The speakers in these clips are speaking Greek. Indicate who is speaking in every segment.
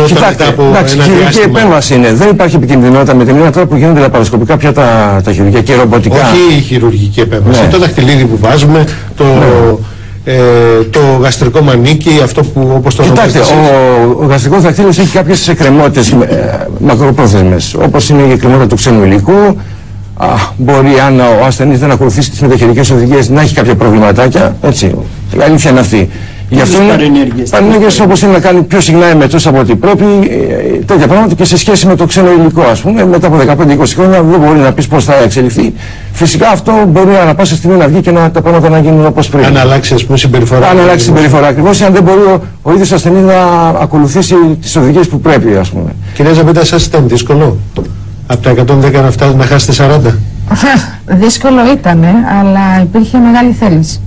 Speaker 1: Κοιτάξτε, εντάξει, χειρουργική επέμβαση είναι. Δεν υπάρχει επικινδυνότητα με την έννοια τώρα που γίνονται λαπαροσκοπικά πια τα χειρουργία και ρομποτικά.
Speaker 2: Όχι η χειρουργική επέμβαση. Ναι. Το δαχτυλίδι που βάζουμε, το γαστρικό μανίκι, αυτό που όπως το ονομάζετε.
Speaker 1: Κοιτάξτε, ο γαστρικός δαχτύλιος έχει κάποιες εκκρεμότητες μακροπρόθεσμες, όπως είναι η εκκρεμότητα του ξένου υλικού. Μπορεί, αν ο ασθενής δεν ακολουθήσει τις μεταχειρουργικές οδηγίες, να έχει κάποια προβληματάκια. Έτσι. Η αλήθεια είναι αυτή. Γι' αυτό παρενέργειες όπως είναι να κάνει πιο συχνά εμετός από ό,τι πρέπει, τέτοια πράγματα και σε σχέση με το ξένο υλικό, ας πούμε, μετά από 15-20 χρόνια δεν μπορεί να πεις πώς θα εξελιχθεί. Φυσικά αυτό μπορεί ανά πάσα στιγμή να βγει και τα πράγματα να γίνουν όπως πρέπει.
Speaker 2: Αν αλλάξει, ας πούμε, συμπεριφορά.
Speaker 1: Αν αλλάξει συμπεριφορά ακριβώς, αν δεν μπορεί ο ίδιος ασθενής να ακολουθήσει τις οδηγίες που πρέπει, ας πούμε.
Speaker 2: Κυρία Ζαμπέτα, σας ήταν δύσκολο από τα 110 να φτάσετε να χάσετε 40?
Speaker 3: Δύσκολο ήταν, αλλά υπήρχε μεγάλη θέληση.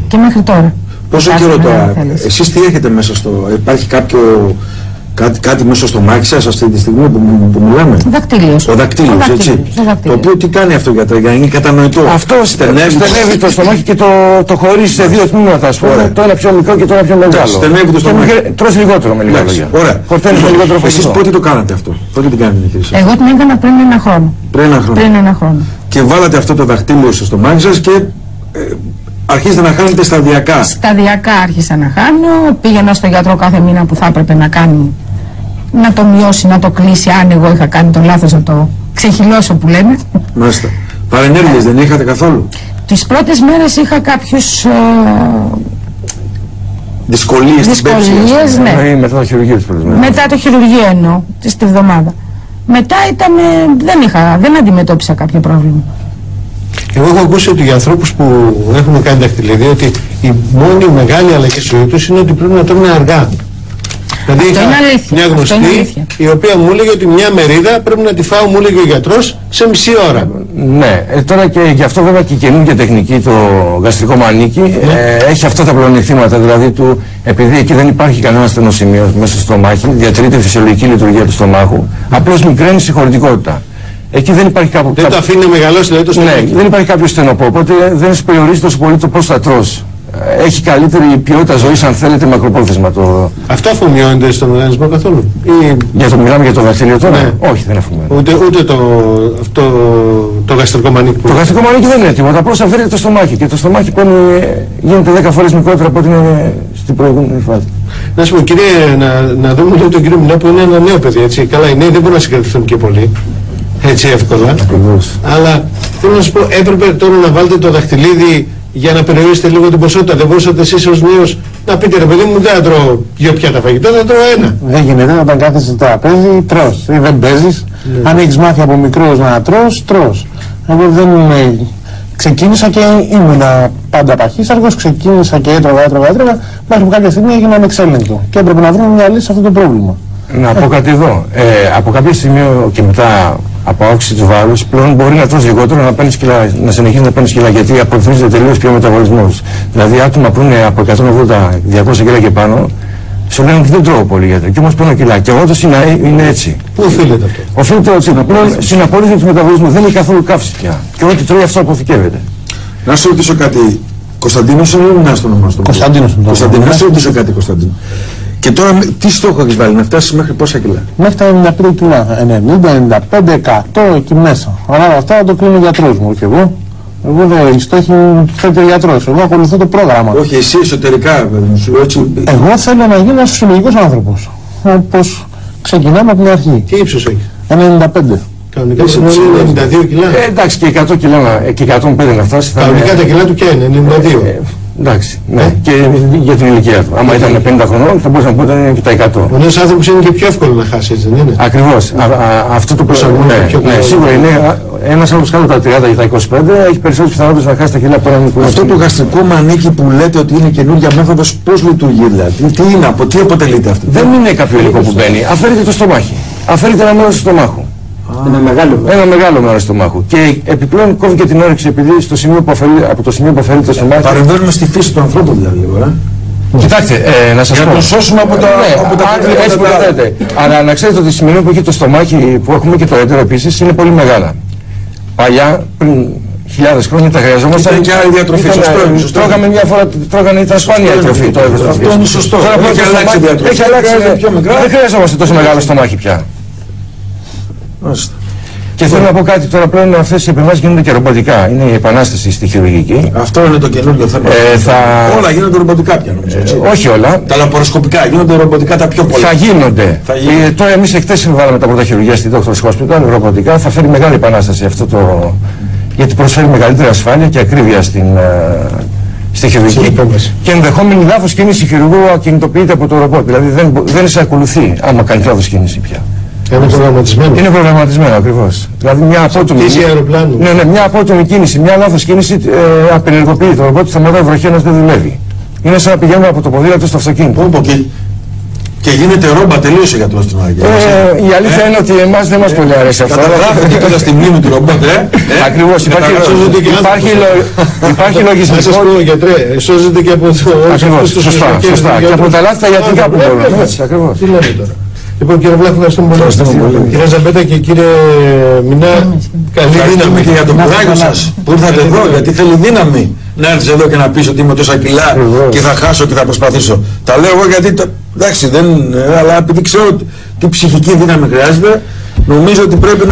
Speaker 3: Και μέχρι τώρα.
Speaker 4: Πόσο καιρό τώρα, εσείς τι έχετε μέσα υπάρχει κάτι μέσα στο μάχη σας αυτή τη στιγμή που μιλάμε?
Speaker 3: Δακτύλιος.
Speaker 4: Ο δακτύλιος, έτσι. Το οποίο τι κάνει αυτό για να είναι κατανοητό?
Speaker 1: Αυτό στενεύει το στομάχι και το χωρίζει σε δύο τμήματα, ας πούμε. Το ένα πιο μικρό και το ένα πιο μεγάλο.
Speaker 4: Στενεύει το στομάχι.
Speaker 1: Τρως λιγότερο με λίγα λόγια.
Speaker 4: Ωραία. Εσείς πότε το κάνατε αυτό? Πότε την κάνετε τη χρήση?
Speaker 3: Εγώ την έκανα πριν ένα χρόνο. Πριν ένα χρόνο.
Speaker 4: Και βάλατε αυτό το δακτύλιο στο στομάχι σας και αρχίζετε να χάνετε σταδιακά.
Speaker 3: Σταδιακά άρχισα να χάνω. Πήγαινα στο γιατρό κάθε μήνα που θα έπρεπε να κάνει, να το μειώσει, να το κλείσει. Αν εγώ είχα κάνει το λάθος, να το ξεχυλώσω που λέμε.
Speaker 4: Μάλιστα. Παρενέργειες δεν είχατε καθόλου?
Speaker 3: Τις πρώτες μέρες είχα κάποιους
Speaker 4: δυσκολίες,
Speaker 3: ναι.
Speaker 1: Μετά το χειρουργείο τις πρώτες μέρες.
Speaker 3: Μετά το χειρουργείο εννοώ, τη βδομάδα. Μετά δεν αντιμετώπισα κάποιο πρόβλημα.
Speaker 2: Εγώ έχω ακούσει ότι για ανθρώπους που έχουν κάνει δαχτυλίδια ότι η μόνη μεγάλη αλλαγή στη ζωή τους είναι ότι πρέπει να τρώνε αργά. Δηλαδή μια γνωστή η οποία μου έλεγε ότι μια μερίδα πρέπει να τη φάω, μου έλεγε ο γιατρός, σε μισή ώρα.
Speaker 1: Ναι, τώρα και γι' αυτό βέβαια και η καινούργια τεχνική, το γαστρικό μανίκι, έχει αυτά τα πλεονεκτήματα, δηλαδή επειδή εκεί δεν υπάρχει κανένα στενό σημείο μέσα στο στομάχι, διατηρείται η φυσιολογική λειτουργία του στομάχου, απλώς μικραίνει συγχωρητικότητα. Εκεί δεν υπάρχει κάποιο.
Speaker 2: Δεν το αφήνει να μεγαλώσει, δηλαδή το στομάχι.
Speaker 1: Ναι, δεν υπάρχει κάποιο στενοπό, οπότε δεν σου περιορίζει τόσο πολύ το πώς θα τρως. Έχει καλύτερη ποιότητα ζωής, αν θέλετε, μακροπρόθεσμα.
Speaker 2: Αυτό αφομοιώνεται στον οργανισμό καθόλου?
Speaker 1: Μιλάμε για το δαχτυλίο τώρα? Ναι. Όχι, δεν αφομοιώνεται.
Speaker 2: Ούτε το γαστρικό μανίκι.
Speaker 1: Το γαστρικό μανίκι δεν είναι τίποτα, απλώς αφαιρείται το στομάχι. Και το στομάχι γίνεται 10 φορές μικρότερο από ό,τι είναι στην προηγούμενη φάση.
Speaker 2: Να σου πω, κύριε, να δούμε λίγο τον κύριο Μιλά που είναι ένα νέο παιδί, έτσι. Καλά, οι νέοι δεν μπορούν να συγκρατηθούν και πολύ. Έτσι εύκολα.
Speaker 4: Ακριβώς.
Speaker 2: Αλλά θέλω να σου πω, έπρεπε τώρα να βάλετε το δαχτυλίδι για να περιορίσετε λίγο την ποσότητα. Δεν μπορούσατε εσείς ως νέος να πείτε, ρε παιδί μου, δεν θα τρώω 2 πιάτα φαγητό, θα τρώω 1.
Speaker 5: Δεν γίνεται, όταν κάθεσαι στο τραπέζι, τρως ή δεν παίζεις. Ναι. Αν έχεις μάθει από μικρός να τρως. Εγώ δεν ξεκίνησα και ήμουνα πάντα παχύσαργος, ξεκίνησα και έτρωγα, μέχρι που κάποια στιγμή έγινα ανεξέλεγκτο και έπρεπε να βρούμε μια λύση σε αυτό το πρόβλημα.
Speaker 1: Να πω κάτι εδώ. Από κάποιο σημείο και μετά από αύξηση του βάρους, πλέον μπορεί να τρως λιγότερο, να συνεχίσει να παίρνεις κιλά, γιατί απορριθμίζεται τελείως πιο ο μεταβολισμός. Δηλαδή, άτομα που είναι από 180-200 κιλά και πάνω, σου λένε ότι δεν τρώω πολύ γιατρέ, και όμως παίρνω κιλά. Και εγώ το είναι έτσι.
Speaker 2: Πού οφείλεται αυτό?
Speaker 1: Οφείλεται ότι πλέον στην απορρίθμιση του μεταβολισμού δεν έχει καθόλου καύση πια. Και ό,τι τρώει αυτό αποθηκεύεται.
Speaker 4: Να σου ρωτήσω κάτι. Κωνσταντίνος ή να στο όνομα?
Speaker 5: Κωνσταντίνος.
Speaker 4: Να σου ρωτήσω κάτι, Κωνσταντίνο. Και τώρα τι στόχο έχεις βάλει, να φτάσεις μέχρι πόσα κιλά?
Speaker 5: Μέχρι τα 95 κιλά, 90, 95, 100 εκεί μέσα. Αλλά αυτά θα το κλείνει ο γιατρός μου, όχι εγώ. Εγώ δεν στόχη μου φέρει ο γιατρός, εγώ ακολουθώ το πρόγραμμα.
Speaker 4: Όχι, εσύ εσωτερικά, έτσι.
Speaker 5: Εγώ θέλω να γίνω ένας φυσιολογικός άνθρωπος. Όπως ξεκινάμε από την αρχή.
Speaker 2: Τι ύψος έχεις?
Speaker 5: 95.
Speaker 2: Κανονικά είσαι 92 κιλά.
Speaker 1: Εντάξει, και 100 κιλά και 105 να φτάσει.
Speaker 2: Κανονικά τα κιλά του ποια είναι, 92.
Speaker 1: Εντάξει, ναι, και για την ηλικία του. Άμα ήταν 50 χρονών, θα μπορούσα να πω ότι ήταν και τα 100.
Speaker 2: Ο νέος άνθρωπος είναι και πιο εύκολο να χάσει, έτσι δεν είναι?
Speaker 1: Ακριβώς. Αυτό το προσαρμόζεται. Ναι, σίγουρα είναι. Ένας άνθρωπος κάτω από τα 30 ή τα 25 έχει περισσότερες πιθανότητες να χάσει τα κιλά από έναν μικρό.
Speaker 4: Αυτό το γαστρικό μανίκι που λέτε ότι είναι καινούργια μέθοδος, πώς λειτουργεί δηλαδή? Τι είναι, από τι αποτελείται αυτό?
Speaker 1: Δεν είναι κάποιο υλικό που μπαίνει. Αφαίρεται το στομάχι. Αφαίρεται ένα μέρος του στομάχου. Ένα μεγάλο μέρος του στομάχου. Και επιπλέον κόβει και την όρεξη, επειδή από το σημείο που αφαιρείται το στομάχι.
Speaker 4: Παρεμβαίνουμε στη φύση του ανθρώπου δηλαδή.
Speaker 1: Κοιτάξτε, να σας πω.
Speaker 4: Για να το σώσουμε από τα
Speaker 1: έτσι που λέτε. Αλλά να ξέρετε ότι τη στιγμή που έχει το στομάχι, που έχουμε και το έτερο επίσης, είναι πολύ μεγάλα. Παλιά, πριν χιλιάδες χρόνια τα χρειαζόμασταν.
Speaker 4: Ήταν και άλλη διατροφή. Σωστό.
Speaker 1: Τρώγαμε μια φορά, ήταν σπάνια διατροφή.
Speaker 4: Αυτό είναι σωστό. Έχει αλλάξει η διατροφή.
Speaker 1: Έχει αλλάξει πιο μικρά. Δεν χρειαζόμαστε τόσο μεγάλο στομάχι πια. Και θέλω να πω κάτι τώρα, πλέον αυτές οι επεμβάσεις γίνονται και ρομποτικά. Είναι η επανάσταση στη χειρουργική.
Speaker 4: Αυτό είναι το καινούργιο θέμα. Όλα γίνονται ρομποτικά πια νομίζω.
Speaker 1: Όχι όλα.
Speaker 4: Τα λαπαροσκοπικά γίνονται ρομποτικά τα πιο πολλά.
Speaker 1: Θα γίνονται. Τώρα εμείς χτες βάλαμε τα πρώτα χειρουργία στη Doctors Hospital, ρομποτικά. Θα φέρει μεγάλη επανάσταση αυτό το. Γιατί προσφέρει μεγαλύτερη ασφάλεια και ακρίβεια στη χειρουργική. Και ενδεχόμενη λάθος κίνηση χειρουργού ακινητοποιείται από το ρομπότ. Δηλαδή δεν σε ακολουθεί άμα κάνει λάθος κίνηση πια.
Speaker 2: Είναι προγραμματισμένο.
Speaker 1: Είναι προγραμματισμένο ακριβώς. Δηλαδή μια απότομη, μια απότομη κίνηση, μια λάθος κίνηση απενεργοποιεί το ρομπότ, σταματάει η βροχή, ένας δεν δουλεύει. Είναι σαν να πηγαίνουμε από το ποδήλατο στο αυτοκίνητο.
Speaker 4: Και γίνεται ρόμπα τελείως ο γιατρός στην Αγία.
Speaker 1: Η αλήθεια είναι ότι εμάς δεν μας πολύ αρέσει αυτό.
Speaker 4: Καταγράφεται κιόλας στη μνήμη του ρομπότ,
Speaker 1: Ακριβώς. Υπάρχει λογισμικό.
Speaker 2: Να σας πω, γιατρέ, σώζεται και από το.
Speaker 1: Ακριβώς. Σωστά. Και από τα λάθη τα ιατρικά που μπορούν. Έτσι, ακριβώς.
Speaker 2: Τι λέμε τώρα. Λοιπόν, κύριε Βλάχο, ευχαριστούμε πολύ. Κύριε Ζαμπέτα και κύριε Μινά, καλή δύναμη.
Speaker 4: Και για το κουράγιο σας που ήρθατε εδώ, γιατί θέλει δύναμη να έρθεις εδώ και να πεις ότι είμαι τόσα κιλά και θα χάσω και θα προσπαθήσω. Τα λέω εγώ γιατί, εντάξει, αλλά επειδή ξέρω τι ψυχική δύναμη χρειάζεται, νομίζω ότι πρέπει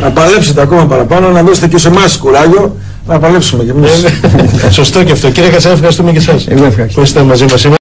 Speaker 4: να παλέψετε ακόμα παραπάνω, να δώσετε και σε εμάς κουράγιο, να παλέψουμε κι εμείς.
Speaker 2: Σωστό και αυτό. Κύριε Κατσαρά, ευχαριστούμε και εσάς που είστε μαζί μας σήμερα.